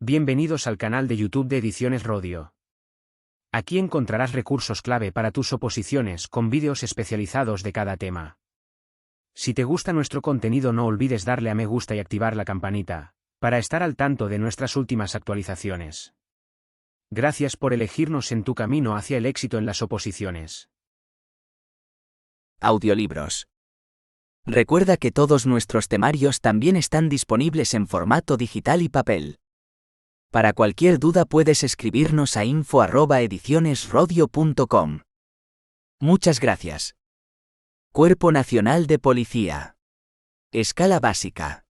Bienvenidos al canal de YouTube de Ediciones Rodio. Aquí encontrarás recursos clave para tus oposiciones con vídeos especializados de cada tema. Si te gusta nuestro contenido, no olvides darle a me gusta y activar la campanita, para estar al tanto de nuestras últimas actualizaciones. Gracias por elegirnos en tu camino hacia el éxito en las oposiciones. Audiolibros. Recuerda que todos nuestros temarios también están disponibles en formato digital y papel. Para cualquier duda puedes escribirnos a info@edicionesrodio.com. Muchas gracias. Cuerpo Nacional de Policía. Escala básica.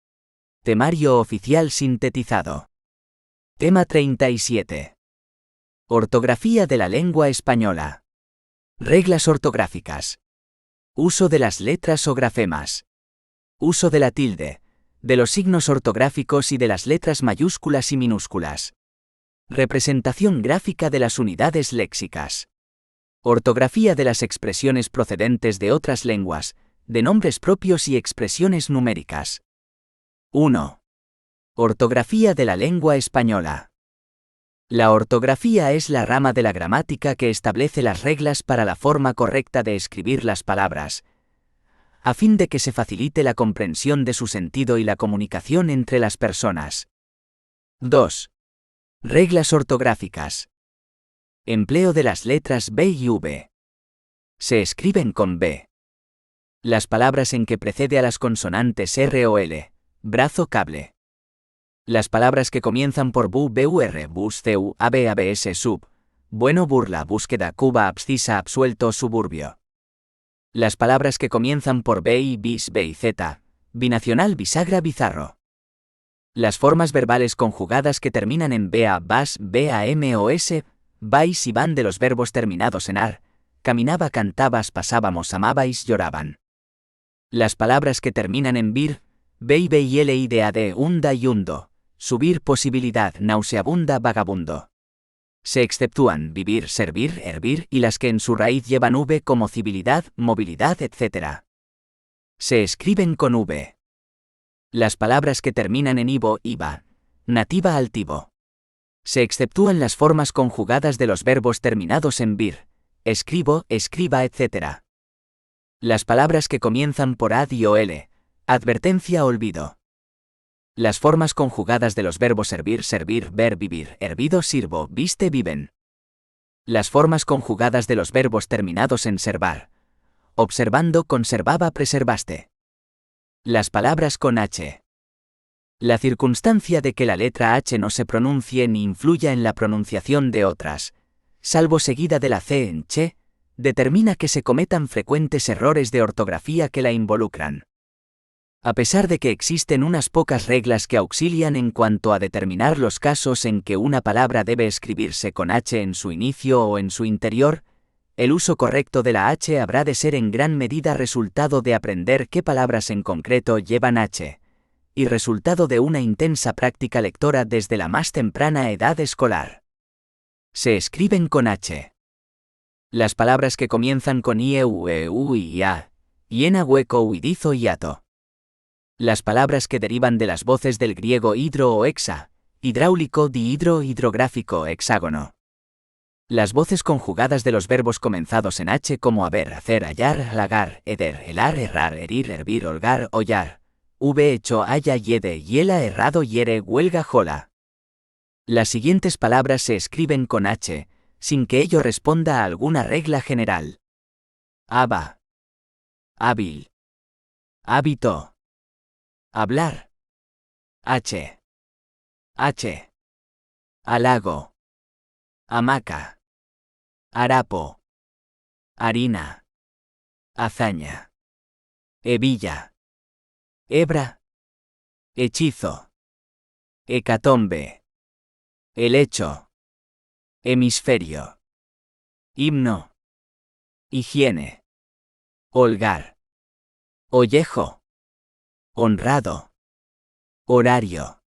Temario oficial sintetizado. Tema 37. Ortografía de la lengua española. Reglas ortográficas. Uso de las letras o grafemas. Uso de la tilde, de los signos ortográficos y de las letras mayúsculas y minúsculas. Representación gráfica de las unidades léxicas. Ortografía de las expresiones procedentes de otras lenguas, de nombres propios y expresiones numéricas. 1. Ortografía de la lengua española. La ortografía es la rama de la gramática que establece las reglas para la forma correcta de escribir las palabras, a fin de que se facilite la comprensión de su sentido y la comunicación entre las personas. 2. Reglas ortográficas. Empleo de las letras B y V. Se escriben con B. Las palabras en que precede a las consonantes R o L, brazo, cable. Las palabras que comienzan por bu, bur, bus, cu, ab, abs, sub, bueno, burla, búsqueda, cuba, abscisa, absuelto, suburbio. Las palabras que comienzan por bi, bis, b y z, binacional, bisagra, bizarro. Las formas verbales conjugadas que terminan en ba, bas, bam o s, vais y van de los verbos terminados en ar, caminaba, cantabas, pasábamos, amabais, lloraban. Las palabras que terminan en vir, bei, y lid, unda y undo, subir, posibilidad, nauseabunda, vagabundo. Se exceptúan vivir, servir, hervir y las que en su raíz llevan v como civilidad, movilidad, etc. Se escriben con v. Las palabras que terminan en ivo, iva, nativa, altivo. Se exceptúan las formas conjugadas de los verbos terminados en vir, escribo, escriba, etc. Las palabras que comienzan por ad y o l, advertencia, olvido. Las formas conjugadas de los verbos servir, servir, ver, vivir, hervido, sirvo, viste, viven. Las formas conjugadas de los verbos terminados en servar, observando, conservaba, preservaste. Las palabras con h. La circunstancia de que la letra h no se pronuncie ni influya en la pronunciación de otras, salvo seguida de la c en che, determina que se cometan frecuentes errores de ortografía que la involucran. A pesar de que existen unas pocas reglas que auxilian en cuanto a determinar los casos en que una palabra debe escribirse con h en su inicio o en su interior, el uso correcto de la h habrá de ser en gran medida resultado de aprender qué palabras en concreto llevan h, y resultado de una intensa práctica lectora desde la más temprana edad escolar. Se escriben con h. Las palabras que comienzan con ie, ue, u y a, hiena, hueco, huidizo y ato. Las palabras que derivan de las voces del griego hidro o hexa, hidráulico, dihidro, hidrográfico, hexágono. Las voces conjugadas de los verbos comenzados en h como haber, hacer, hallar, halagar, heder, helar, errar, herir, hervir, holgar, hollar, hecho, haya, yede, hiela, errado, hiere, huelga, jola. Las siguientes palabras se escriben con h, sin que ello responda a alguna regla general. Haba. Hábil. Hábito. Hablar. H. Halago. Hamaca. Harapo. Harina. Hazaña. Hebilla. Hebra. Hechizo. Hecatombe. Helecho. Hemisferio. Himno. Higiene. Holgar. Ollejo. Honrado. Horario.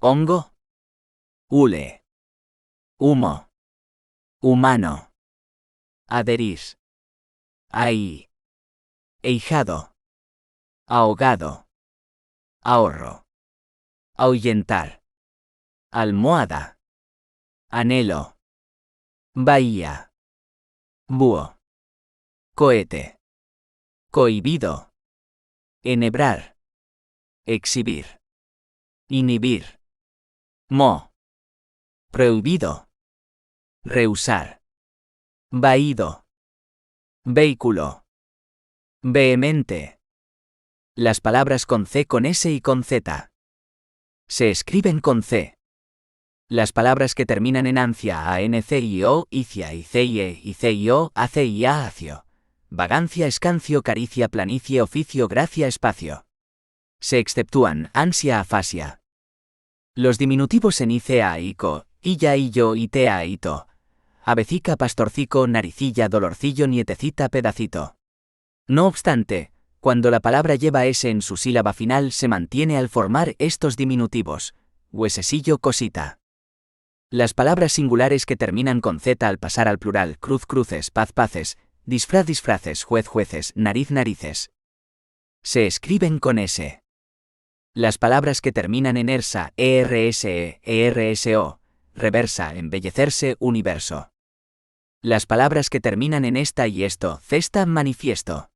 Hongo. Hule. Humo. Humano. Adherir. Ahí. Ehijado. Ahogado. Ahorro. Ahuyentar. almohada, anhelo, bahía, búho, cohete, cohibido, enhebrar, exhibir, inhibir, prohibido, rehusar, vaído, vehículo, vehemente. Las palabras con C, con S y con Z se escriben con C. Las palabras que terminan en ancia, ANCIO, icia, ICIE, ICIO, ACIA, acio, vagancia, escancio, caricia, planicie, oficio, gracia, espacio. Se exceptúan ansia, afasia. Los diminutivos en ICA, ICO, Illa, Illo, ITEA, ITO, avecica, pastorcico, naricilla, dolorcillo, nietecita, pedacito. No obstante, cuando la palabra lleva S en su sílaba final se mantiene al formar estos diminutivos, huesesillo, cosita. Las palabras singulares que terminan con Z al pasar al plural, cruz, cruces, paz, paces, disfraz, disfraces, juez, jueces, nariz, narices, se escriben con S. Las palabras que terminan en ERSA, ERSE, ERSO, reversa, embellecerse, universo. Las palabras que terminan en esta y esto, cesta, manifiesto.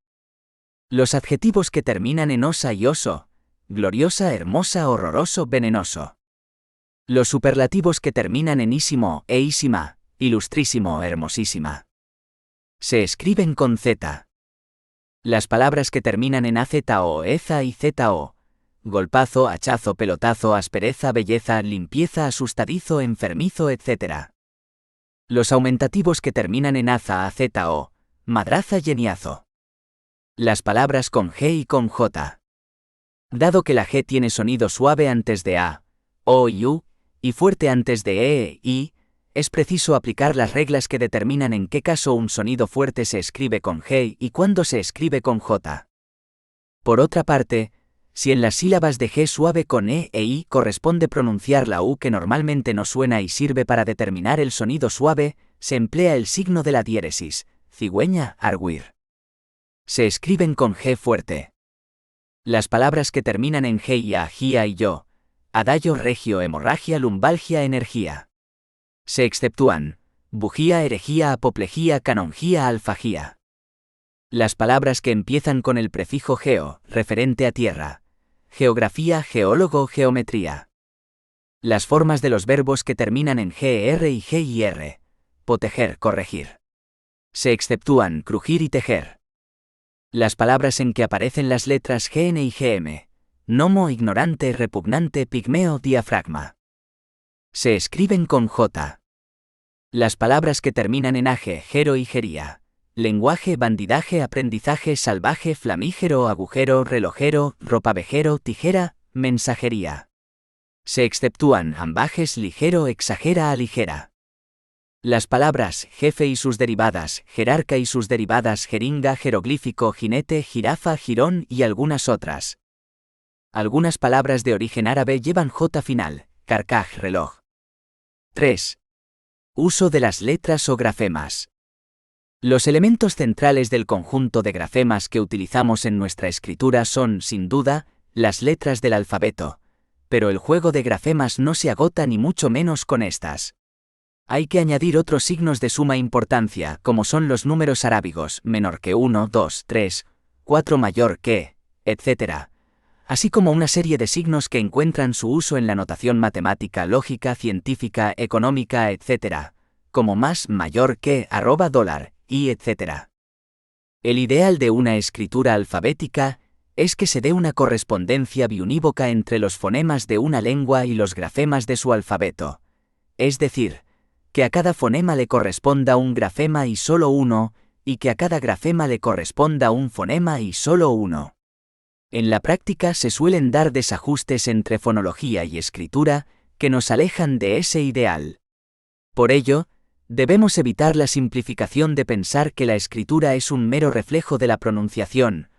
Los adjetivos que terminan en osa y oso, gloriosa, hermosa, horroroso, venenoso. Los superlativos que terminan en ísimo, eísima, ilustrísimo, hermosísima. Se escriben con Z. Las palabras que terminan en AZO, EZA y ZO, golpazo, hachazo, pelotazo, aspereza, belleza, limpieza, asustadizo, enfermizo, etc. Los aumentativos que terminan en AZA, AZO, madraza, geniazo. Las palabras con G y con J. Dado que la G tiene sonido suave antes de A, O y U, y fuerte antes de E, I, es preciso aplicar las reglas que determinan en qué caso un sonido fuerte se escribe con G y cuándo se escribe con J. Por otra parte, si en las sílabas de G suave con E e I corresponde pronunciar la U que normalmente no suena y sirve para determinar el sonido suave, se emplea el signo de la diéresis, cigüeña, arguir. Se escriben con G fuerte. Las palabras que terminan en G y A, gia y yo, adagio, regio, hemorragia, lumbalgia, energía. Se exceptúan bujía, herejía, apoplejía, canonjía, alfagía. Las palabras que empiezan con el prefijo geo, referente a tierra, geografía, geólogo, geometría. Las formas de los verbos que terminan en GR y GIR, poteger, corregir. Se exceptúan crujir y tejer. Las palabras en que aparecen las letras GN y GM, gnomo, ignorante, repugnante, pigmeo, diafragma. Se escriben con J. Las palabras que terminan en AGE, gero y gería, lenguaje, bandidaje, aprendizaje, salvaje, flamígero, agujero, relojero, ropavejero, tijera, mensajería. Se exceptúan ambajes, ligero, exagera, aligera. Las palabras jefe y sus derivadas, jerarca y sus derivadas, jeringa, jeroglífico, jinete, jirafa, jirón y algunas otras. Algunas palabras de origen árabe llevan J final, carcaj, reloj. 3. Uso de las letras o grafemas. Los elementos centrales del conjunto de grafemas que utilizamos en nuestra escritura son, sin duda, las letras del alfabeto, pero el juego de grafemas no se agota ni mucho menos con estas. Hay que añadir otros signos de suma importancia, como son los números arábigos, menor que 1, 2, 3, 4 mayor que, etc., así como una serie de signos que encuentran su uso en la notación matemática, lógica, científica, económica, etc., como más, mayor que, $, y etc. El ideal de una escritura alfabética es que se dé una correspondencia biunívoca entre los fonemas de una lengua y los grafemas de su alfabeto, es decir, que a cada fonema le corresponda un grafema y solo uno, y que a cada grafema le corresponda un fonema y solo uno. En la práctica se suelen dar desajustes entre fonología y escritura que nos alejan de ese ideal. Por ello, debemos evitar la simplificación de pensar que la escritura es un mero reflejo de la pronunciación,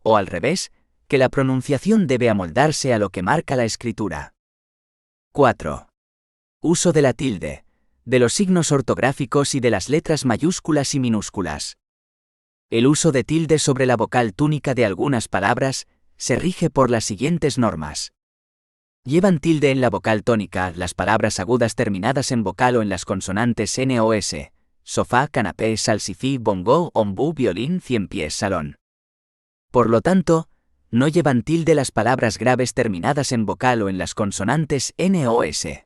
o al revés, que la pronunciación debe amoldarse a lo que marca la escritura. 4. Uso de la tilde, de los signos ortográficos y de las letras mayúsculas y minúsculas. El uso de tilde sobre la vocal túnica de algunas palabras se rige por las siguientes normas. Llevan tilde en la vocal tónica las palabras agudas terminadas en vocal o en las consonantes N o S. Sofá, canapé, salsifí, bongo, ombú, violín, cien pies, salón. Por lo tanto, no llevan tilde las palabras graves terminadas en vocal o en las consonantes N o S.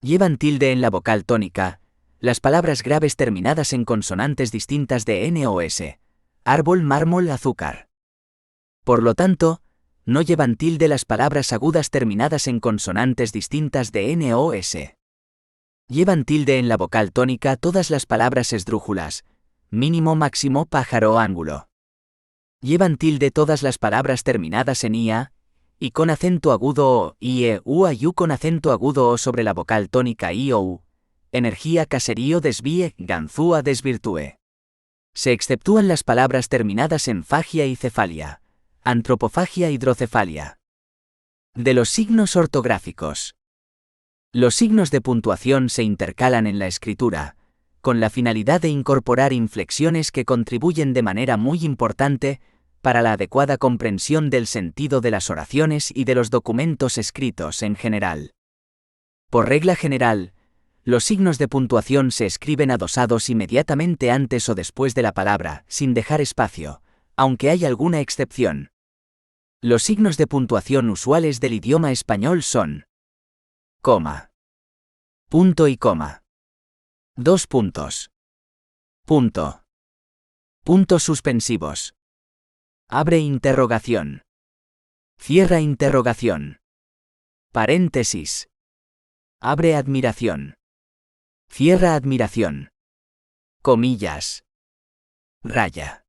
Llevan tilde en la vocal tónica las palabras graves terminadas en consonantes distintas de N o S. Árbol, mármol, azúcar. Por lo tanto, no llevan tilde las palabras agudas terminadas en consonantes distintas de N o S. Llevan tilde en la vocal tónica todas las palabras esdrújulas, mínimo, máximo, pájaro, ángulo. Llevan tilde todas las palabras terminadas en IA, y con acento agudo o, IE, U, AYU con acento agudo o sobre la vocal tónica I o U. Energía, caserío, desvíe, ganzúa, desvirtúe. Se exceptúan las palabras terminadas en fagia y cefalia, antropofagia, hidrocefalia. De los signos ortográficos. Los signos de puntuación se intercalan en la escritura, con la finalidad de incorporar inflexiones que contribuyen de manera muy importante para la adecuada comprensión del sentido de las oraciones y de los documentos escritos en general. Por regla general, los signos de puntuación se escriben adosados inmediatamente antes o después de la palabra, sin dejar espacio, aunque hay alguna excepción. Los signos de puntuación usuales del idioma español son coma, punto y coma, dos puntos, punto, puntos suspensivos, abre interrogación, cierra interrogación, paréntesis, abre admiración, cierra admiración, comillas, raya.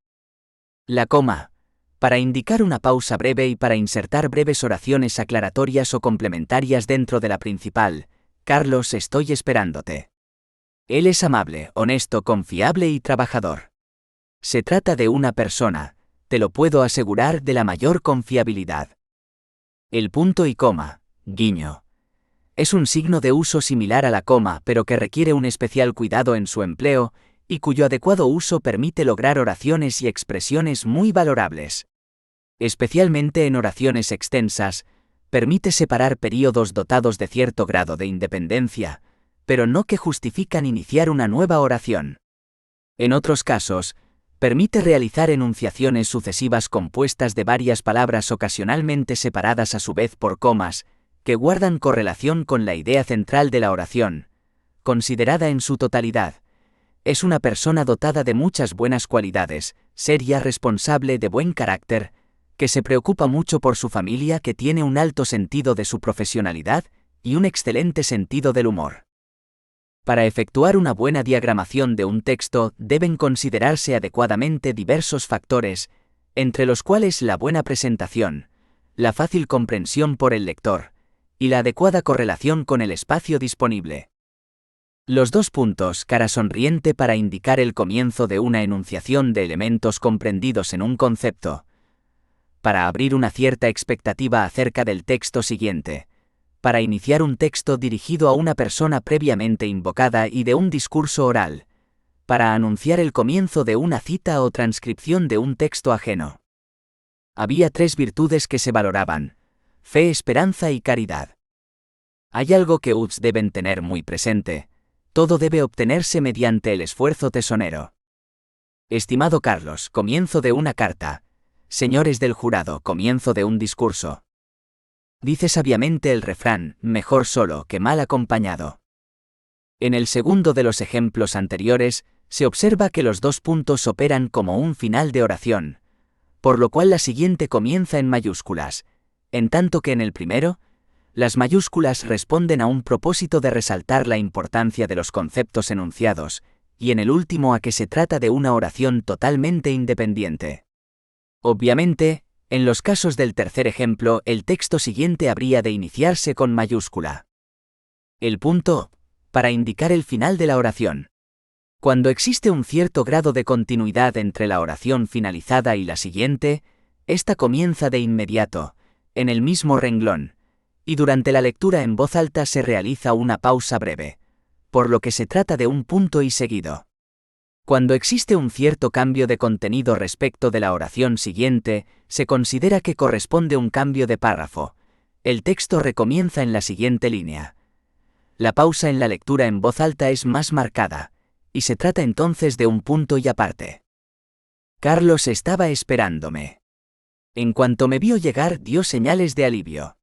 La coma, para indicar una pausa breve y para insertar breves oraciones aclaratorias o complementarias dentro de la principal. Carlos, estoy esperándote. Él es amable, honesto, confiable y trabajador. Se trata de una persona, te lo puedo asegurar, de la mayor confiabilidad. El punto y coma, guiño. Es un signo de uso similar a la coma, pero que requiere un especial cuidado en su empleo, y cuyo adecuado uso permite lograr oraciones y expresiones muy valorables. Especialmente en oraciones extensas, permite separar períodos dotados de cierto grado de independencia, pero no que justifican iniciar una nueva oración. En otros casos, permite realizar enunciaciones sucesivas compuestas de varias palabras ocasionalmente separadas a su vez por comas, que guardan correlación con la idea central de la oración, considerada en su totalidad. Es una persona dotada de muchas buenas cualidades, seria, responsable, de buen carácter, que se preocupa mucho por su familia, que tiene un alto sentido de su profesionalidad y un excelente sentido del humor. Para efectuar una buena diagramación de un texto deben considerarse adecuadamente diversos factores, entre los cuales la buena presentación, la fácil comprensión por el lector, y la adecuada correlación con el espacio disponible. Los dos puntos, cara sonriente para indicar el comienzo de una enunciación de elementos comprendidos en un concepto, para abrir una cierta expectativa acerca del texto siguiente, para iniciar un texto dirigido a una persona previamente invocada y de un discurso oral, para anunciar el comienzo de una cita o transcripción de un texto ajeno. Había tres virtudes que se valoraban: fe, esperanza y caridad. Hay algo que UTS deben tener muy presente: todo debe obtenerse mediante el esfuerzo tesonero. Estimado Carlos, comienzo de una carta. Señores del jurado, comienzo de un discurso. Dice sabiamente el refrán, mejor solo que mal acompañado. En el segundo de los ejemplos anteriores, se observa que los dos puntos operan como un final de oración, por lo cual la siguiente comienza en mayúsculas, en tanto que en el primero, las mayúsculas responden a un propósito de resaltar la importancia de los conceptos enunciados, y en el último a que se trata de una oración totalmente independiente. Obviamente, en los casos del tercer ejemplo, el texto siguiente habría de iniciarse con mayúscula. El punto, para indicar el final de la oración. Cuando existe un cierto grado de continuidad entre la oración finalizada y la siguiente, esta comienza de inmediato, en el mismo renglón, y durante la lectura en voz alta se realiza una pausa breve, por lo que se trata de un punto y seguido. Cuando existe un cierto cambio de contenido respecto de la oración siguiente, se considera que corresponde un cambio de párrafo, El texto recomienza en la siguiente línea. La pausa en la lectura en voz alta es más marcada, y se trata entonces de un punto y aparte. Carlos estaba esperándome. En cuanto me vio llegar, dio señales de alivio.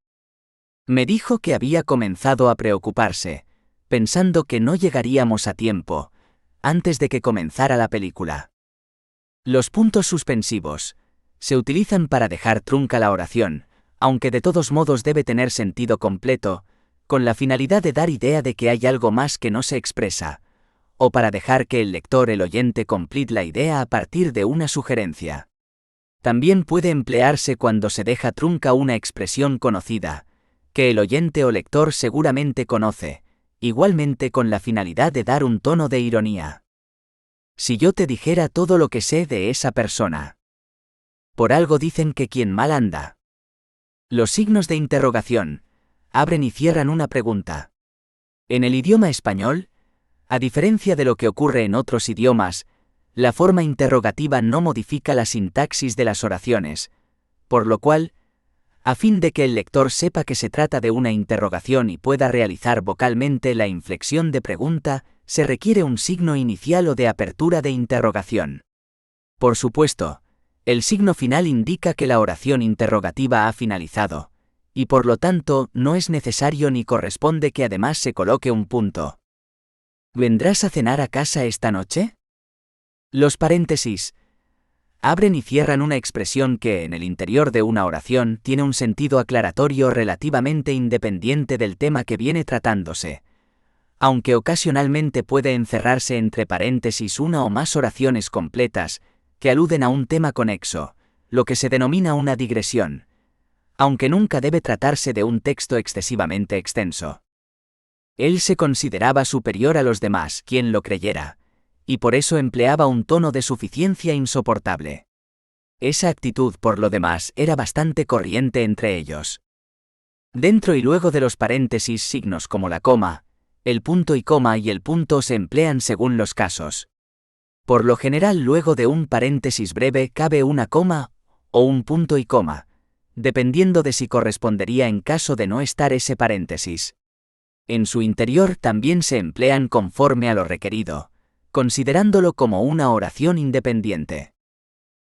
Me dijo que había comenzado a preocuparse, pensando que no llegaríamos a tiempo, antes de que comenzara la película. Los puntos suspensivos se utilizan para dejar trunca la oración, aunque de todos modos debe tener sentido completo, con la finalidad de dar idea de que hay algo más que no se expresa, o para dejar que el lector, el oyente, complete la idea a partir de una sugerencia. También puede emplearse cuando se deja trunca una expresión conocida, que el oyente o lector seguramente conoce, igualmente con la finalidad de dar un tono de ironía. Si yo te dijera todo lo que sé de esa persona. Por algo dicen que quien mal anda. Los signos de interrogación abren y cierran una pregunta. En el idioma español, a diferencia de lo que ocurre en otros idiomas, la forma interrogativa no modifica la sintaxis de las oraciones, por lo cual, a fin de que el lector sepa que se trata de una interrogación y pueda realizar vocalmente la inflexión de pregunta, se requiere un signo inicial o de apertura de interrogación. Por supuesto, el signo final indica que la oración interrogativa ha finalizado, y por lo tanto no es necesario ni corresponde que además se coloque un punto. ¿Vendrás a cenar a casa esta noche? Los paréntesis abren y cierran una expresión que, en el interior de una oración, tiene un sentido aclaratorio relativamente independiente del tema que viene tratándose, aunque ocasionalmente puede encerrarse entre paréntesis una o más oraciones completas que aluden a un tema conexo, lo que se denomina una digresión, aunque nunca debe tratarse de un texto excesivamente extenso. Él se consideraba superior a los demás, quien lo creyera, y por eso empleaba un tono de suficiencia insoportable. Esa actitud, por lo demás, era bastante corriente entre ellos. Dentro y luego de los paréntesis, signos como la coma, el punto y coma y el punto se emplean según los casos. Por lo general, luego de un paréntesis breve cabe una coma o un punto y coma, dependiendo de si correspondería en caso de no estar ese paréntesis. En su interior también se emplean conforme a lo requerido, considerándolo como una oración independiente.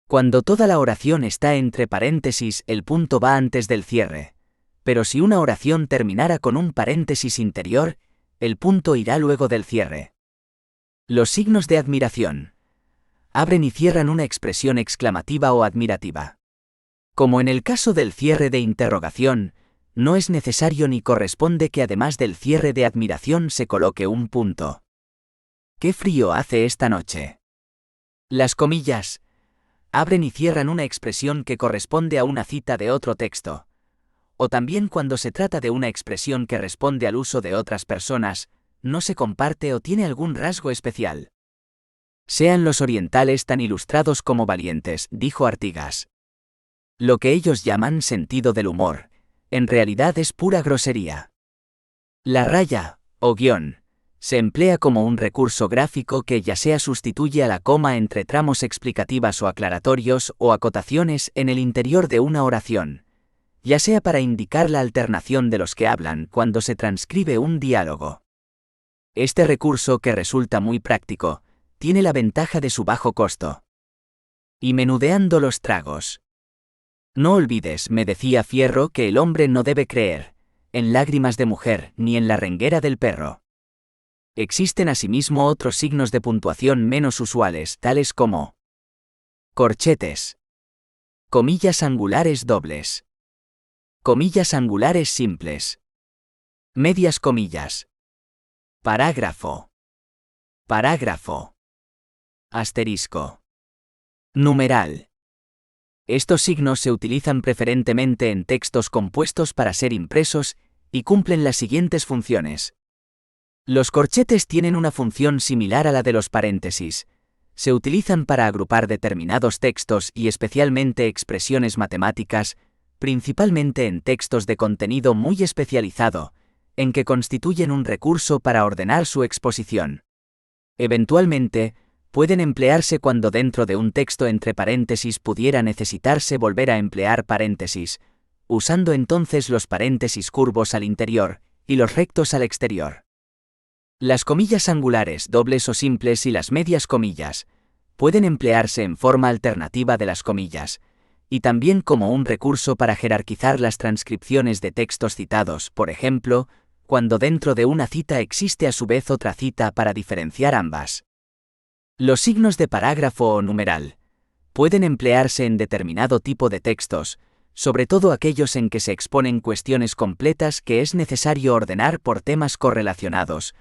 Cuando toda la oración está entre paréntesis, el punto va antes del cierre, pero si una oración terminara con un paréntesis interior, el punto irá luego del cierre. Los signos de admiración abren y cierran una expresión exclamativa o admirativa. Como en el caso del cierre de interrogación, no es necesario ni corresponde que además del cierre de admiración se coloque un punto. ¿Qué frío hace esta noche? Las comillas abren y cierran una expresión que corresponde a una cita de otro texto, o también cuando se trata de una expresión que responde al uso de otras personas, no se comparte o tiene algún rasgo especial. Sean los orientales tan ilustrados como valientes, dijo Artigas. Lo que ellos llaman sentido del humor, en realidad es pura grosería. La raya, o guión, se emplea como un recurso gráfico que ya sea sustituye a la coma entre tramos explicativas o aclaratorios o acotaciones en el interior de una oración, ya sea para indicar la alternación de los que hablan cuando se transcribe un diálogo. Este recurso, que resulta muy práctico, tiene la ventaja de su bajo costo. Y menudeando los tragos. No olvides, me decía Fierro, que el hombre no debe creer en lágrimas de mujer ni en la renguera del perro. Existen asimismo otros signos de puntuación menos usuales, tales como corchetes, comillas angulares dobles, comillas angulares simples, medias comillas, parágrafo, parágrafo, asterisco, numeral. Estos signos se utilizan preferentemente en textos compuestos para ser impresos y cumplen las siguientes funciones. Los corchetes tienen una función similar a la de los paréntesis. Se utilizan para agrupar determinados textos y especialmente expresiones matemáticas, principalmente en textos de contenido muy especializado, en que constituyen un recurso para ordenar su exposición. Eventualmente, pueden emplearse cuando dentro de un texto entre paréntesis pudiera necesitarse volver a emplear paréntesis, usando entonces los paréntesis curvos al interior y los rectos al exterior. Las comillas angulares, dobles o simples y las medias comillas pueden emplearse en forma alternativa de las comillas, y también como un recurso para jerarquizar las transcripciones de textos citados, por ejemplo, cuando dentro de una cita existe a su vez otra cita para diferenciar ambas. Los signos de parágrafo o numeral pueden emplearse en determinado tipo de textos, sobre todo aquellos en que se exponen cuestiones completas que es necesario ordenar por temas correlacionados,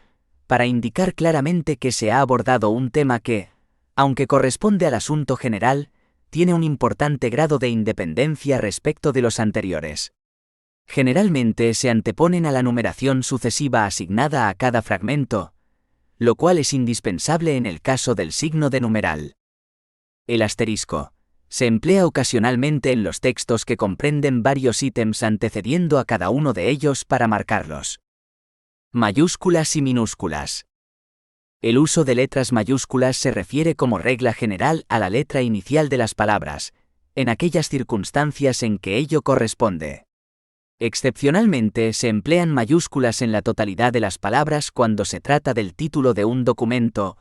para indicar claramente que se ha abordado un tema que, aunque corresponde al asunto general, tiene un importante grado de independencia respecto de los anteriores. Generalmente se anteponen a la numeración sucesiva asignada a cada fragmento, lo cual es indispensable en el caso del signo de numeral. El asterisco se emplea ocasionalmente en los textos que comprenden varios ítems antecediendo a cada uno de ellos para marcarlos. Mayúsculas y minúsculas. El uso de letras mayúsculas se refiere como regla general a la letra inicial de las palabras, en aquellas circunstancias en que ello corresponde. Excepcionalmente se emplean mayúsculas en la totalidad de las palabras cuando se trata del título de un documento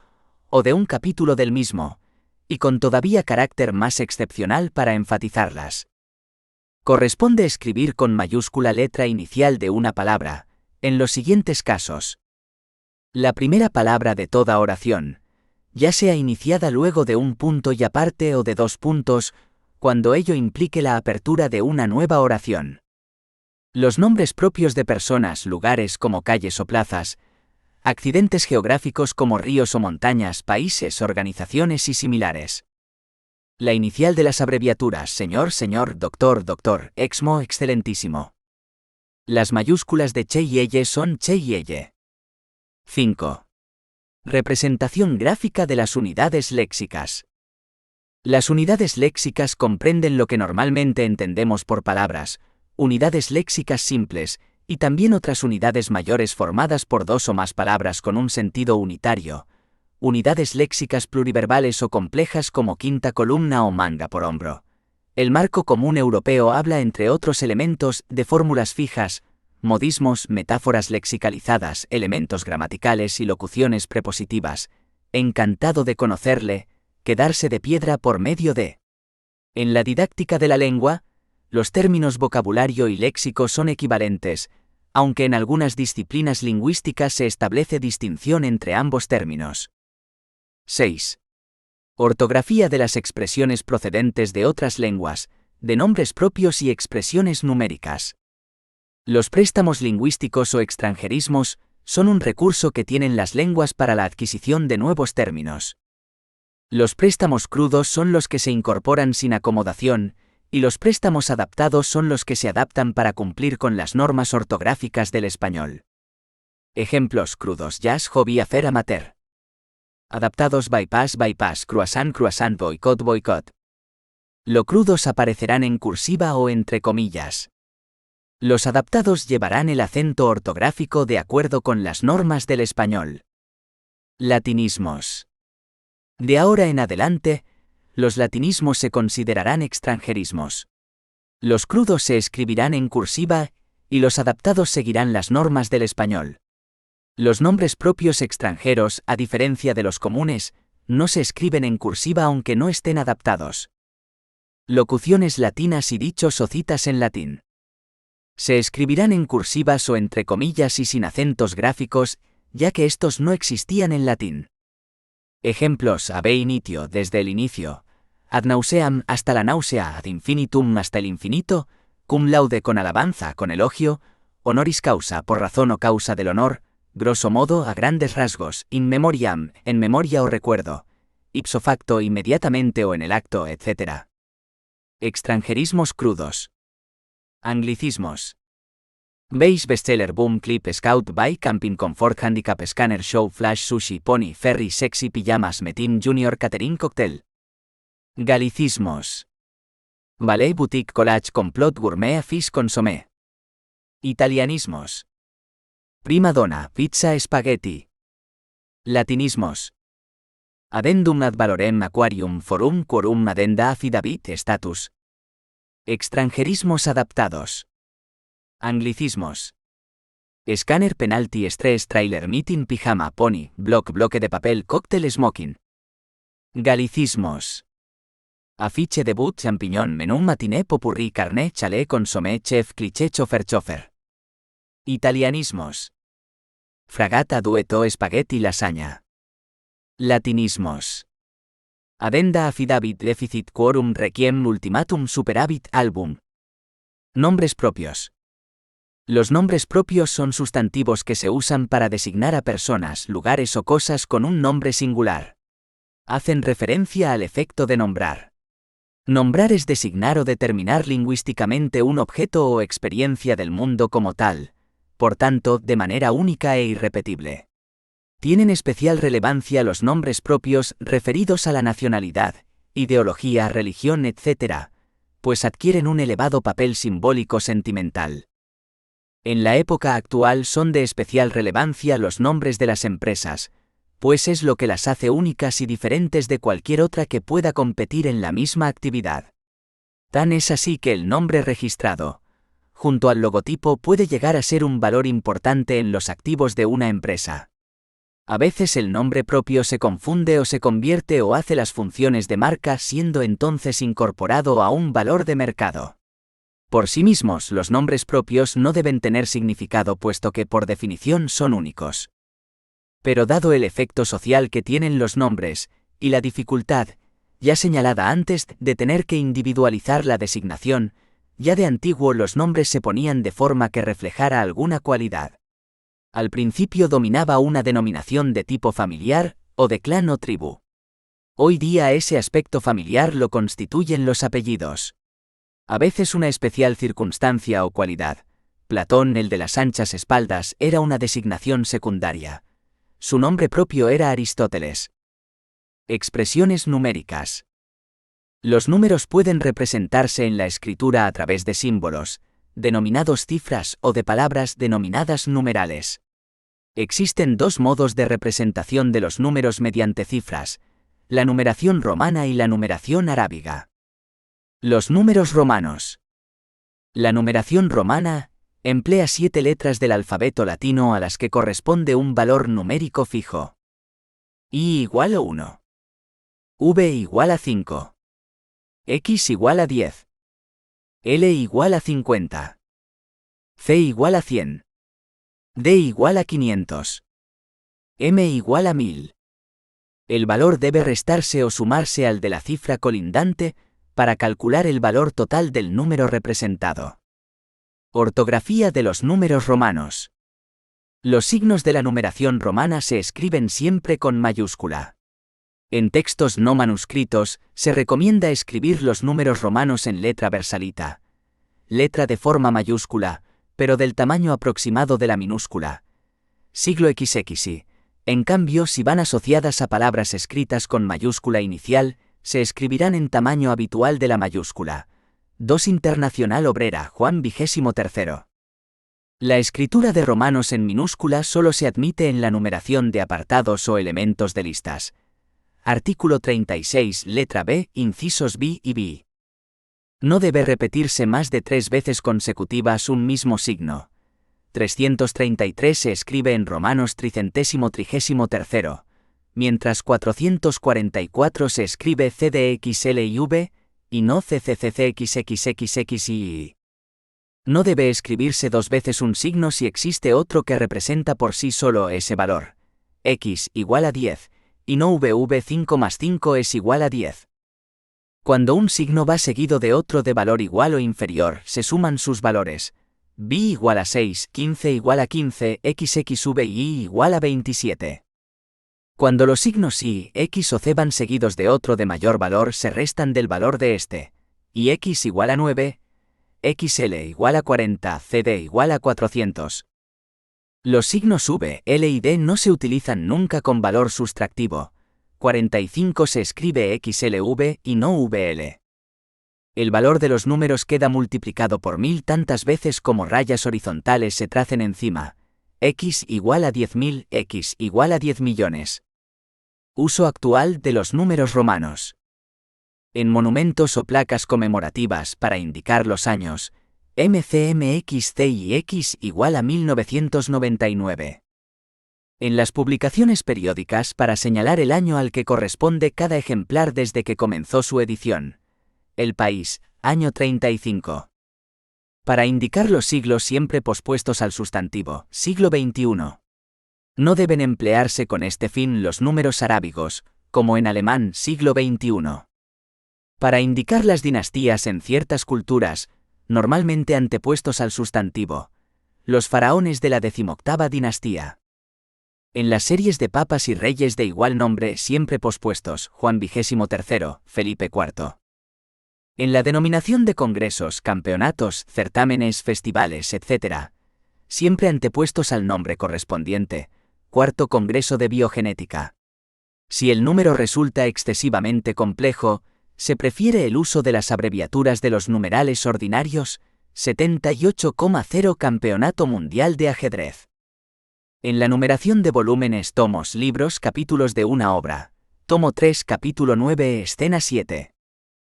o de un capítulo del mismo, y con todavía carácter más excepcional para enfatizarlas. Corresponde escribir con mayúscula letra inicial de una palabra, en los siguientes casos. La primera palabra de toda oración, ya sea iniciada luego de un punto y aparte o de dos puntos, cuando ello implique la apertura de una nueva oración. Los nombres propios de personas, lugares como calles o plazas, accidentes geográficos como ríos o montañas, países, organizaciones y similares. La inicial de las abreviaturas señor, señor, doctor, doctor, exmo, excelentísimo. Las mayúsculas de che y elle son che y elle. 5. Representación gráfica de las unidades léxicas. Las unidades léxicas comprenden lo que normalmente entendemos por palabras, unidades léxicas simples, y también otras unidades mayores formadas por dos o más palabras con un sentido unitario, unidades léxicas pluriverbales o complejas como quinta columna o manga por hombro. El marco común europeo habla entre otros elementos de fórmulas fijas, modismos, metáforas lexicalizadas, elementos gramaticales y locuciones prepositivas. Encantado de conocerle, quedarse de piedra por medio de. En la didáctica de la lengua, los términos vocabulario y léxico son equivalentes, aunque en algunas disciplinas lingüísticas se establece distinción entre ambos términos. 6. Ortografía de las expresiones procedentes de otras lenguas, de nombres propios y expresiones numéricas. Los préstamos lingüísticos o extranjerismos son un recurso que tienen las lenguas para la adquisición de nuevos términos. Los préstamos crudos son los que se incorporan sin acomodación, y los préstamos adaptados son los que se adaptan para cumplir con las normas ortográficas del español. Ejemplos crudos: jazz, hobby, affaire, amateur. Adaptados: bypass, bypass, croissant, croissant, boicot, boicot. Lo crudos aparecerán en cursiva o entre comillas. Los adaptados llevarán el acento ortográfico de acuerdo con las normas del español. Latinismos. De ahora en adelante, los latinismos se considerarán extranjerismos. Los crudos se escribirán en cursiva, y los adaptados seguirán las normas del español. Los nombres propios extranjeros, a diferencia de los comunes, no se escriben en cursiva aunque no estén adaptados. Locuciones latinas y dichos o citas en latín. Se escribirán en cursivas o entre comillas y sin acentos gráficos, ya que estos no existían en latín. Ejemplos: ab initio, desde el inicio, ad nauseam, hasta la náusea, ad infinitum, hasta el infinito, cum laude, con alabanza, con elogio, honoris causa, por razón o causa del honor, grosso modo, a grandes rasgos, in memoriam, en memoria o recuerdo, ipso facto, inmediatamente o en el acto, etc. Extranjerismos crudos. Anglicismos. Beige, bestseller, boom, clip, scout, buy, camping, comfort, handicap, scanner, show, flash, sushi, pony, ferry, sexy, pijamas, meeting, junior, catering, cocktail. Galicismos. Ballet, boutique, collage, complot, gourmet, fish, consommé. Italianismos. Prima donna, pizza, spaghetti. Latinismos. Addendum ad valorem aquarium forum quorum addenda affidavit status. Extranjerismos adaptados. Anglicismos. Escáner, penalti, estrés, trailer, meeting, pijama, pony, bloque de papel, cóctel, smoking. Galicismos. Afiche, debut, champiñón, menú, matiné, popurrí, carné, chalet, consomé, chef, cliché, chofer. Italianismos. Fragata, dueto, espagueti, lasaña. Latinismos. Adenda, affidavit, déficit, quorum, requiem, ultimatum, superávit, álbum. Nombres propios. Los nombres propios son sustantivos que se usan para designar a personas, lugares o cosas con un nombre singular. Hacen referencia al efecto de nombrar. Nombrar es designar o determinar lingüísticamente un objeto o experiencia del mundo como tal, por tanto, de manera única e irrepetible. Tienen especial relevancia los nombres propios referidos a la nacionalidad, ideología, religión, etc., pues adquieren un elevado papel simbólico sentimental. En la época actual son de especial relevancia los nombres de las empresas, pues es lo que las hace únicas y diferentes de cualquier otra que pueda competir en la misma actividad. Tan es así que el nombre registrado, junto al logotipo, puede llegar a ser un valor importante en los activos de una empresa. A veces el nombre propio se confunde o se convierte o hace las funciones de marca, siendo entonces incorporado a un valor de mercado. Por sí mismos, los nombres propios no deben tener significado puesto que por definición son únicos. Pero dado el efecto social que tienen los nombres, y la dificultad, ya señalada antes, de tener que individualizar la designación, ya de antiguo los nombres se ponían de forma que reflejara alguna cualidad. Al principio dominaba una denominación de tipo familiar, o de clan o tribu. Hoy día ese aspecto familiar lo constituyen los apellidos. A veces una especial circunstancia o cualidad. Platón, el de las anchas espaldas, era una designación secundaria. Su nombre propio era Aristóteles. Expresiones numéricas. Los números pueden representarse en la escritura a través de símbolos, denominados cifras, o de palabras denominadas numerales. Existen dos modos de representación de los números mediante cifras: la numeración romana y la numeración arábiga. Los números romanos. La numeración romana emplea 7 letras del alfabeto latino a las que corresponde un valor numérico fijo. I igual a 1. V igual a 5. X igual a 10. L igual a 50. C igual a 100. D igual a 500. M igual a 1000. El valor debe restarse o sumarse al de la cifra colindante para calcular el valor total del número representado. Ortografía de los números romanos. Los signos de la numeración romana se escriben siempre con mayúscula. En textos no manuscritos, se recomienda escribir los números romanos en letra versalita, letra de forma mayúscula, pero del tamaño aproximado de la minúscula. Siglo XXI. En cambio, si van asociadas a palabras escritas con mayúscula inicial, se escribirán en tamaño habitual de la mayúscula. 2 Internacional Obrera, Juan XXIII. La escritura de romanos en minúscula solo se admite en la numeración de apartados o elementos de listas. Artículo 36, letra B, incisos B y B. No debe repetirse más de 3 veces consecutivas un mismo signo. 333 se escribe en romanos tricentésimo trigésimo tercero, mientras 444 se escribe CDXLIV, y no CCCCXXXXI. No debe escribirse 2 veces un signo si existe otro que representa por sí solo ese valor. X igual a 10, y no VV 5 más 5 es igual a 10. Cuando un signo va seguido de otro de valor igual o inferior, se suman sus valores. B igual a 6, 15 igual a 15, XXV y Y igual a 27. Cuando los signos Y, X o C van seguidos de otro de mayor valor, se restan del valor de este. Y X igual a 9, XL igual a 40, CD igual a 400. Los signos V, L y D no se utilizan nunca con valor sustractivo. 45 se escribe XLV y no VL. El valor de los números queda multiplicado por 1000 tantas veces como rayas horizontales se tracen encima. X igual a 10.000, X igual a 10 millones. Uso actual de los números romanos. En monumentos o placas conmemorativas para indicar los años, MCMXCIX igual a 1999. En las publicaciones periódicas para señalar el año al que corresponde cada ejemplar desde que comenzó su edición. El País, año 35. Para indicar los siglos siempre pospuestos al sustantivo, siglo XXI. No deben emplearse con este fin los números arábigos, como en alemán, siglo XXI. Para indicar las dinastías en ciertas culturas, normalmente antepuestos al sustantivo. Los faraones de la 18ª dinastía. En las series de papas y reyes de igual nombre siempre pospuestos, Juan XXIII, Felipe IV. En la denominación de congresos, campeonatos, certámenes, festivales, etc., siempre antepuestos al nombre correspondiente, Cuarto Congreso de Biogenética. Si el número resulta excesivamente complejo, se prefiere el uso de las abreviaturas de los numerales ordinarios, 78,0 Campeonato Mundial de Ajedrez. En la numeración de volúmenes, tomos, libros, capítulos de una obra, tomo 3, capítulo 9, escena 7.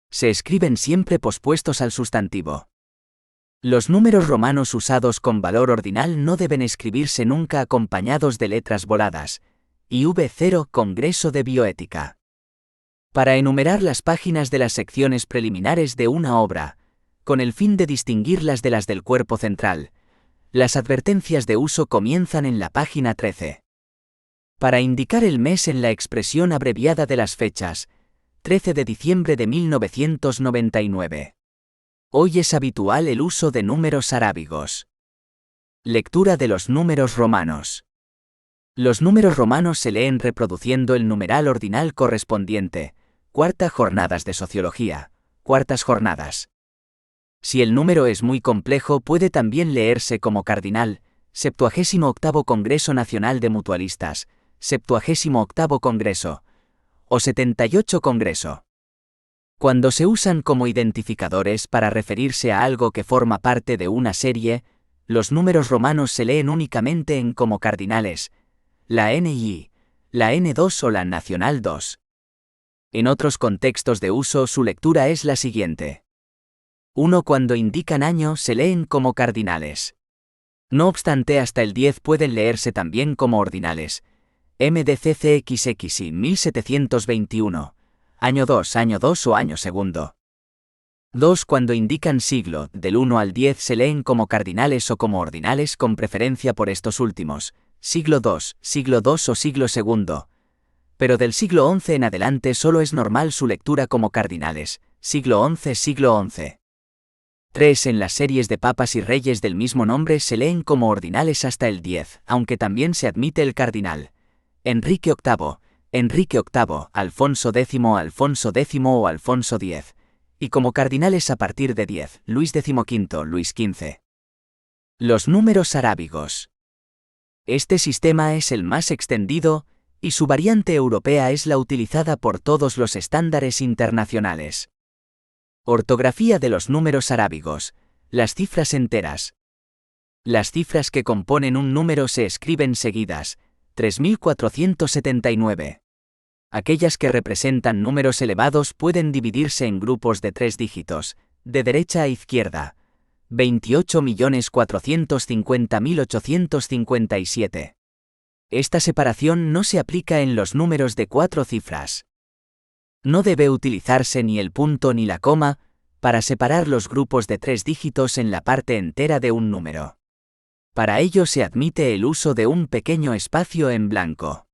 Se escriben siempre pospuestos al sustantivo. Los números romanos usados con valor ordinal no deben escribirse nunca acompañados de letras voladas. IV0 Congreso de Bioética. Para enumerar las páginas de las secciones preliminares de una obra, con el fin de distinguirlas de las del cuerpo central, las advertencias de uso comienzan en la página 13. Para indicar el mes en la expresión abreviada de las fechas, 13 de diciembre de 1999. Hoy es habitual el uso de números arábigos. Lectura de los números romanos. Los números romanos se leen reproduciendo el numeral ordinal correspondiente, cuarta jornadas de sociología, cuartas jornadas. Si el número es muy complejo puede también leerse como cardinal, 78º Congreso Nacional de Mutualistas, 78º Congreso, o 78 Congreso. Cuando se usan como identificadores para referirse a algo que forma parte de una serie, los números romanos se leen únicamente en como cardinales, la NI, la N2 o la Nacional 2. En otros contextos de uso su lectura es la siguiente. 1. Cuando indican año se leen como cardinales. No obstante hasta el 10 pueden leerse también como ordinales. MDCCXXI 1721, año 2 o año segundo. 2. Cuando indican siglo, del 1 al 10 se leen como cardinales o como ordinales con preferencia por estos últimos, siglo II o siglo segundo. Pero del siglo XI en adelante solo es normal su lectura como cardinales, siglo XI. 3. En las series de papas y reyes del mismo nombre se leen como ordinales hasta el 10, aunque también se admite el cardinal. Enrique VIII, Alfonso X o Alfonso X, y como cardinales a partir de 10, Luis XV, Luis XV. Los números arábigos. Este sistema es el más extendido, y su variante europea es la utilizada por todos los estándares internacionales. Ortografía de los números arábigos, las cifras enteras. Las cifras que componen un número se escriben seguidas, 3479. Aquellas que representan números elevados pueden dividirse en grupos de 3 dígitos, de derecha a izquierda, 28.450.857. Esta separación no se aplica en los números de 4 cifras. No debe utilizarse ni el punto ni la coma para separar los grupos de 3 dígitos en la parte entera de un número. Para ello se admite el uso de un pequeño espacio en blanco.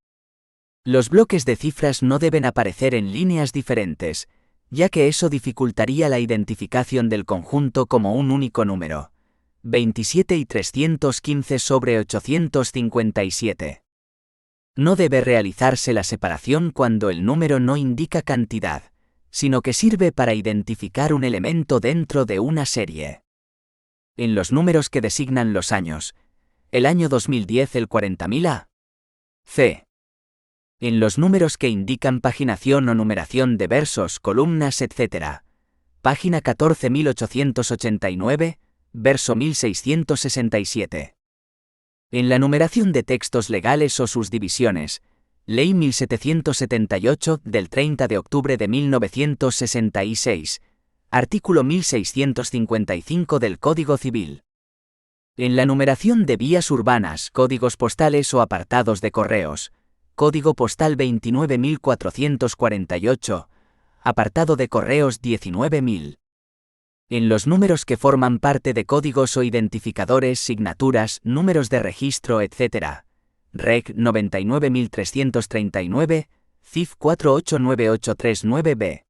Los bloques de cifras no deben aparecer en líneas diferentes, ya que eso dificultaría la identificación del conjunto como un único número. 27 y 315 sobre 857. No debe realizarse la separación cuando el número no indica cantidad, sino que sirve para identificar un elemento dentro de una serie. En los números que designan los años, el año 2010 el 40.000 A. C. En los números que indican paginación o numeración de versos, columnas, etc. Página 14.889, verso 1667. En la numeración de textos legales o sus divisiones, Ley 1778, del 30 de octubre de 1966, artículo 1655 del Código Civil. En la numeración de vías urbanas, códigos postales o apartados de correos, código postal 29.448, apartado de correos 19.000. En los números que forman parte de códigos o identificadores, signaturas, números de registro, etc. Reg. 99.339, CIF 489839B.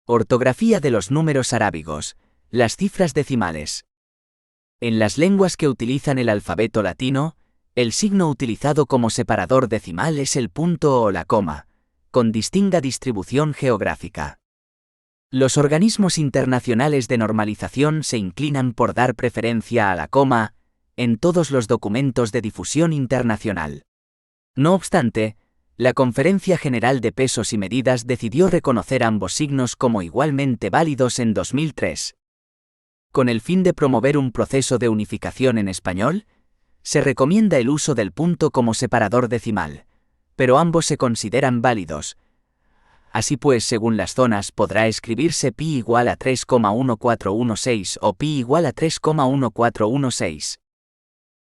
Ortografía de los números arábigos, las cifras decimales. En las lenguas que utilizan el alfabeto latino, el signo utilizado como separador decimal es el punto o la coma, con distinta distribución geográfica. Los organismos internacionales de normalización se inclinan por dar preferencia a la coma en todos los documentos de difusión internacional. No obstante, la Conferencia General de Pesos y Medidas decidió reconocer ambos signos como igualmente válidos en 2003. Con el fin de promover un proceso de unificación en español, se recomienda el uso del punto como separador decimal, pero ambos se consideran válidos. Así pues, según las zonas podrá escribirse pi igual a 3,1416 o pi igual a 3,1416.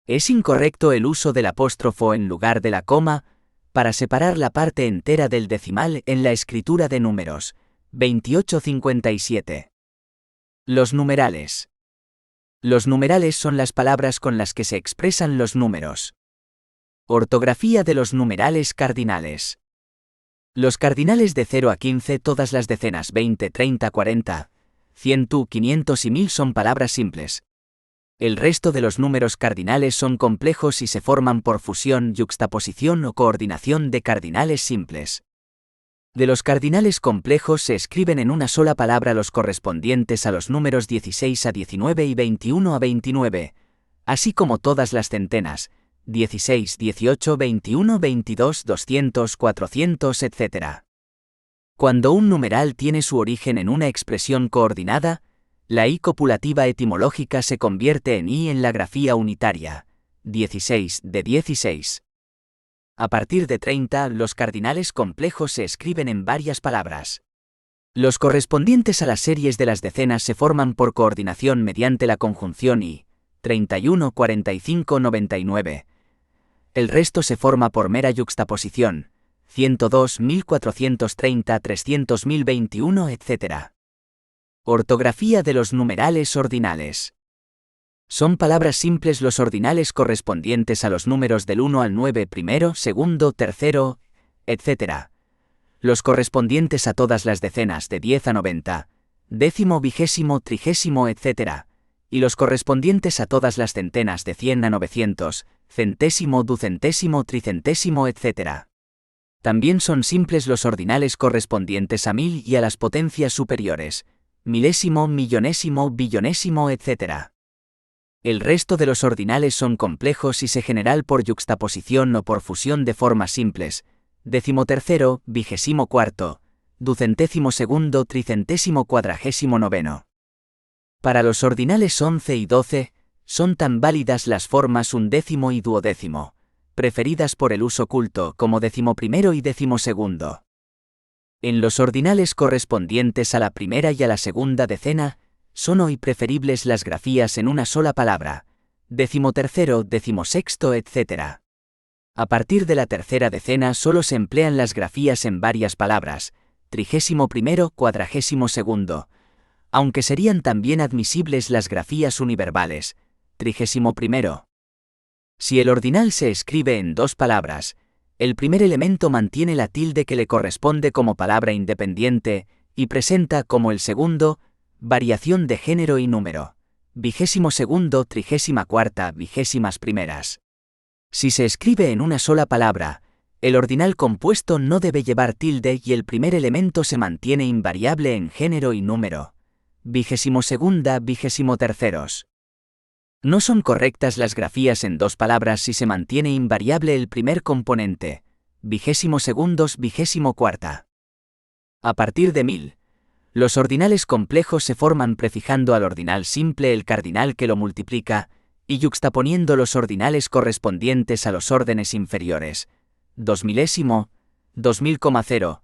Es incorrecto el uso del apóstrofo en lugar de la coma para separar la parte entera del decimal en la escritura de números. 2857. Los numerales. Los numerales son las palabras con las que se expresan los números. Ortografía de los numerales cardinales. Los cardinales de 0 a 15, todas las decenas 20, 30, 40, 100, 500 y 1000 son palabras simples. El resto de los números cardinales son complejos y se forman por fusión, yuxtaposición o coordinación de cardinales simples. De los cardinales complejos se escriben en una sola palabra los correspondientes a los números 16 a 19 y 21 a 29, así como todas las centenas, 16, 18, 21, 22, 200, 400, etc. Cuando un numeral tiene su origen en una expresión coordinada, la I copulativa etimológica se convierte en I en la grafía unitaria, 16 de 16. A partir de 30, los cardinales complejos se escriben en varias palabras. Los correspondientes a las series de las decenas se forman por coordinación mediante la conjunción I, 31, 45, 99. El resto se forma por mera yuxtaposición, 102, 1430, 300, 1021, etc. Ortografía de los numerales ordinales. Son palabras simples los ordinales correspondientes a los números del 1 al 9, primero, segundo, tercero, etc. Los correspondientes a todas las decenas de 10 a 90, décimo, vigésimo, trigésimo, etc. Y los correspondientes a todas las centenas de 100 a 900, centésimo, ducentésimo, tricentésimo, etc. También son simples los ordinales correspondientes a 1000 y a las potencias superiores, milésimo, millonésimo, billonésimo, etc. El resto de los ordinales son complejos y se generan por yuxtaposición o por fusión de formas simples, decimotercero, vigésimo cuarto, ducentésimo segundo, tricentésimo cuadragésimo noveno. Para los ordinales 11 y 12, son tan válidas las formas undécimo y duodécimo, preferidas por el uso culto como decimoprimero y decimosegundo. En los ordinales correspondientes a la primera y a la segunda decena, son hoy preferibles las grafías en una sola palabra, decimotercero, decimosexto, etc. A partir de la tercera decena solo se emplean las grafías en varias palabras, trigésimo primero, cuadragésimo segundo, aunque serían también admisibles las grafías univerbales, trigésimo primero. Si el ordinal se escribe en dos palabras, el primer elemento mantiene la tilde que le corresponde como palabra independiente, y presenta como el segundo, variación de género y número, vigésimo segundo, trigésima cuarta, vigésimas primeras. Si se escribe en una sola palabra, el ordinal compuesto no debe llevar tilde y el primer elemento se mantiene invariable en género y número, vigésimo segunda, vigésimo terceros. No son correctas las grafías en dos palabras si se mantiene invariable el primer componente, vigésimo segundos, vigésimo cuarta. A partir de 1000, los ordinales complejos se forman prefijando al ordinal simple el cardinal que lo multiplica, y yuxtaponiendo los ordinales correspondientes a los órdenes inferiores, 2 milésimo, 2000,0,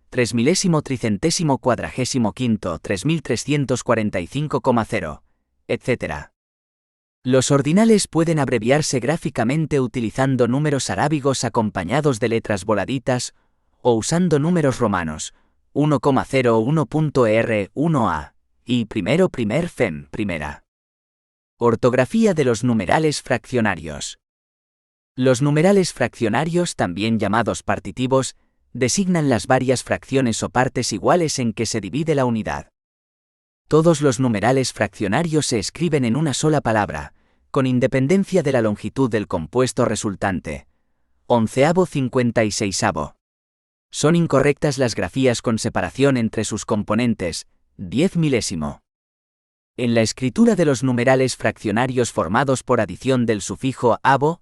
3 milésimo tricentésimo cuadragésimo quinto 3345,0, etc. Los ordinales pueden abreviarse gráficamente utilizando números arábigos acompañados de letras voladitas o usando números romanos 1,01.r 1a y primer fem primera. Ortografía de los numerales fraccionarios. Los numerales fraccionarios, también llamados partitivos, designan las varias fracciones o partes iguales en que se divide la unidad. Todos los numerales fraccionarios se escriben en una sola palabra, con independencia de la longitud del compuesto resultante. 11avo-56avo. Son incorrectas las grafías con separación entre sus componentes, 10 milésimo. En la escritura de los numerales fraccionarios formados por adición del sufijo avo,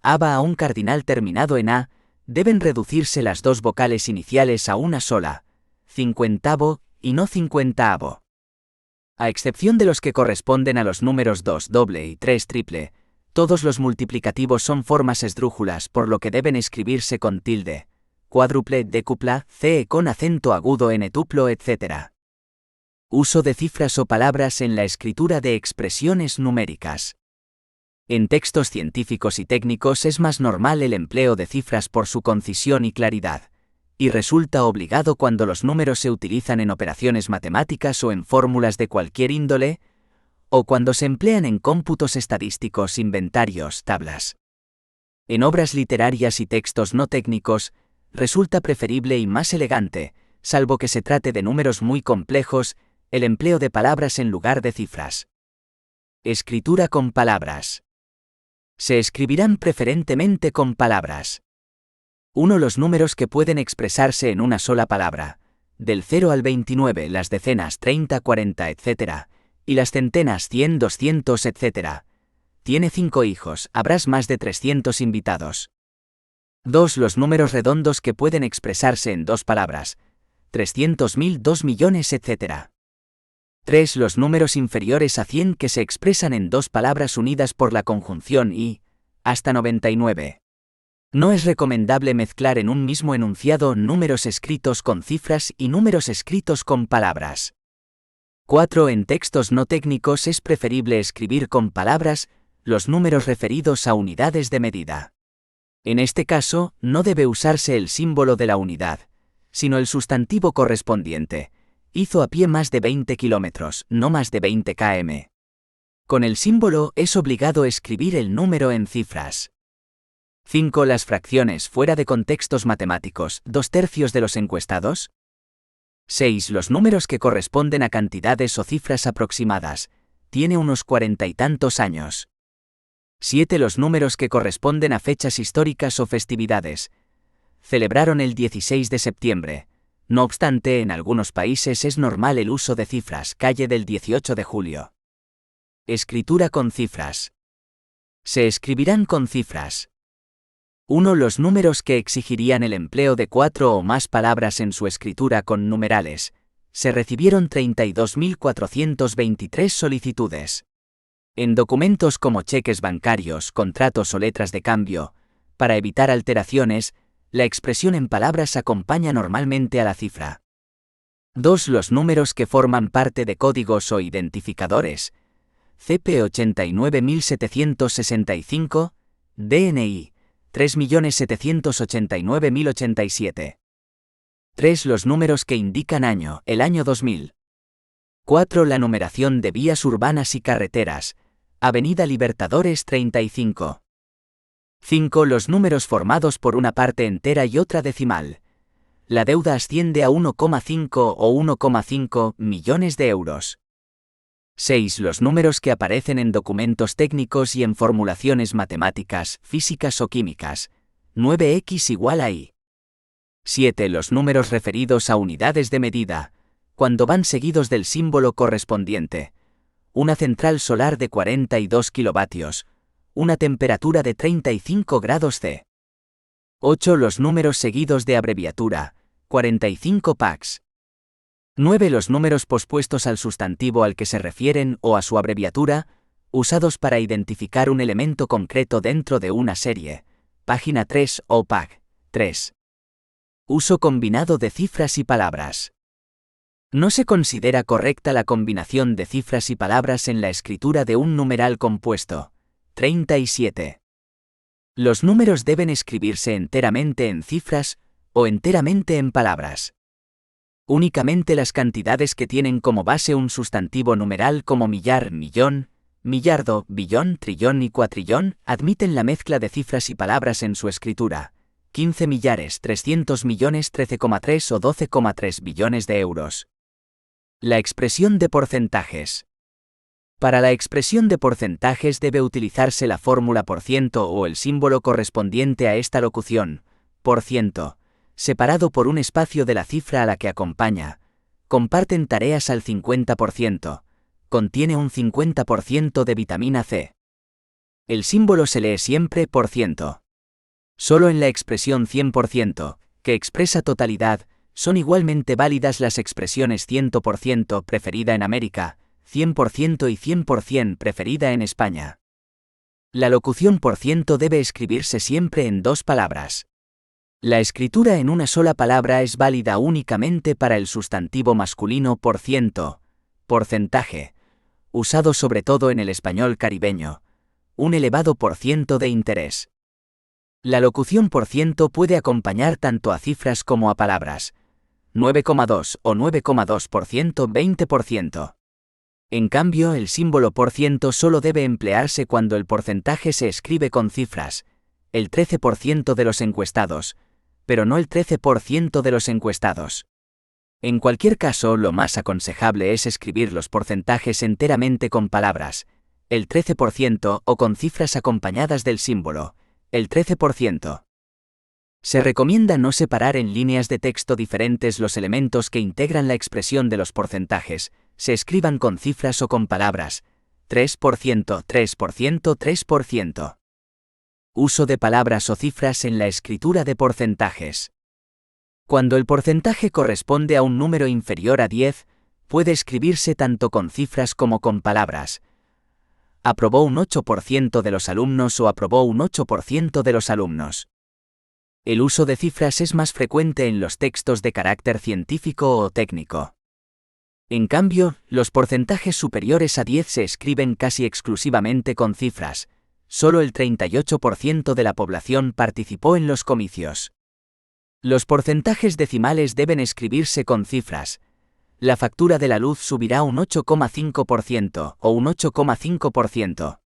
aba a un cardinal terminado en a, deben reducirse las dos vocales iniciales a una sola, cincuentavo y no cincuentaavo. A excepción de los que corresponden a los números 2 doble y 3 triple, todos los multiplicativos son formas esdrújulas, por lo que deben escribirse con tilde, cuádruple, décupla, ce con acento agudo n-tuplo, etc. Uso de cifras o palabras en la escritura de expresiones numéricas. En textos científicos y técnicos es más normal el empleo de cifras por su concisión y claridad, y resulta obligado cuando los números se utilizan en operaciones matemáticas o en fórmulas de cualquier índole, o cuando se emplean en cómputos estadísticos, inventarios, tablas. En obras literarias y textos no técnicos, resulta preferible y más elegante, salvo que se trate de números muy complejos, el empleo de palabras en lugar de cifras. Escritura con palabras. Se escribirán preferentemente con palabras. 1. Los números que pueden expresarse en una sola palabra, del 0 al 29, las decenas 30, 40, etc., y las centenas 100, 200, etc. Tiene 5 hijos, habrás más de 300 invitados. 2. Los números redondos que pueden expresarse en dos palabras, 300.000, 2 millones, etc. 3. Los números inferiores a 100 que se expresan en dos palabras unidas por la conjunción y, hasta 99. No es recomendable mezclar en un mismo enunciado números escritos con cifras y números escritos con palabras. 4. En textos no técnicos es preferible escribir con palabras los números referidos a unidades de medida. En este caso, no debe usarse el símbolo de la unidad, sino el sustantivo correspondiente. Hizo a pie más de 20 kilómetros, no más de 20 km. Con el símbolo es obligado escribir el número en cifras. 5. Las fracciones fuera de contextos matemáticos, 2/3 de los encuestados. 6. Los números que corresponden a cantidades o cifras aproximadas, tiene unos 40 y tantos años. 7. Los números que corresponden a fechas históricas o festividades, celebraron el 16 de septiembre. No obstante, en algunos países es normal el uso de cifras, calle del 18 de julio. Escritura con cifras. Se escribirán con cifras. 1. Los números que exigirían el empleo de 4 o más palabras en su escritura con numerales. Se recibieron 32.423 solicitudes. En documentos como cheques bancarios, contratos o letras de cambio, para evitar alteraciones, la expresión en palabras acompaña normalmente a la cifra. 2. Los números que forman parte de códigos o identificadores. CP 89.765, DNI 3.789.087. 3. Los números que indican año, el año 2000. 4. La numeración de vías urbanas y carreteras, Avenida Libertadores 35. 5. Los números formados por una parte entera y otra decimal. La deuda asciende a 1,5 o 1,5 millones de euros. 6. Los números que aparecen en documentos técnicos y en formulaciones matemáticas, físicas o químicas. 9x igual a y. 7. Los números referidos a unidades de medida, cuando van seguidos del símbolo correspondiente. Una central solar de 42 kilovatios. Una temperatura de 35 grados C. 8. Los números seguidos de abreviatura, 45 pax. 9. Los números pospuestos al sustantivo al que se refieren o a su abreviatura, usados para identificar un elemento concreto dentro de una serie, página 3 o PAC, 3. Uso combinado de cifras y palabras. No se considera correcta la combinación de cifras y palabras en la escritura de un numeral compuesto. 37. Los números deben escribirse enteramente en cifras o enteramente en palabras. Únicamente las cantidades que tienen como base un sustantivo numeral como millar, millón, millardo, billón, trillón y cuatrillón admiten la mezcla de cifras y palabras en su escritura. 15 millares, 300 millones, 13,3 o 12,3 billones de euros. La expresión de porcentajes. Para la expresión de porcentajes debe utilizarse la fórmula por ciento o el símbolo correspondiente a esta locución, por ciento, separado por un espacio de la cifra a la que acompaña. Comparten tareas al 50%. Contiene un 50% de vitamina C. El símbolo se lee siempre por ciento. Solo en la expresión 100%, que expresa totalidad, son igualmente válidas las expresiones 100% preferida en América, 100% y 100% preferida en España. La locución por ciento debe escribirse siempre en dos palabras. La escritura en una sola palabra es válida únicamente para el sustantivo masculino por ciento, porcentaje, usado sobre todo en el español caribeño, un elevado por ciento de interés. La locución por ciento puede acompañar tanto a cifras como a palabras. 9,2 o 9,2%, 20%. En cambio, el símbolo por ciento solo debe emplearse cuando el porcentaje se escribe con cifras, el 13% de los encuestados, pero no el 13% de los encuestados. En cualquier caso, lo más aconsejable es escribir los porcentajes enteramente con palabras, el 13% o con cifras acompañadas del símbolo, el 13%. Se recomienda no separar en líneas de texto diferentes los elementos que integran la expresión de los porcentajes, se escriban con cifras o con palabras. 3%, 3%, 3%. Uso de palabras o cifras en la escritura de porcentajes. Cuando el porcentaje corresponde a un número inferior a 10, puede escribirse tanto con cifras como con palabras. Aprobó un 8% de los alumnos o aprobó un 8% de los alumnos. El uso de cifras es más frecuente en los textos de carácter científico o técnico. En cambio, los porcentajes superiores a 10 se escriben casi exclusivamente con cifras. Solo el 38% de la población participó en los comicios. Los porcentajes decimales deben escribirse con cifras. La factura de la luz subirá un 8,5% o un 8,5%.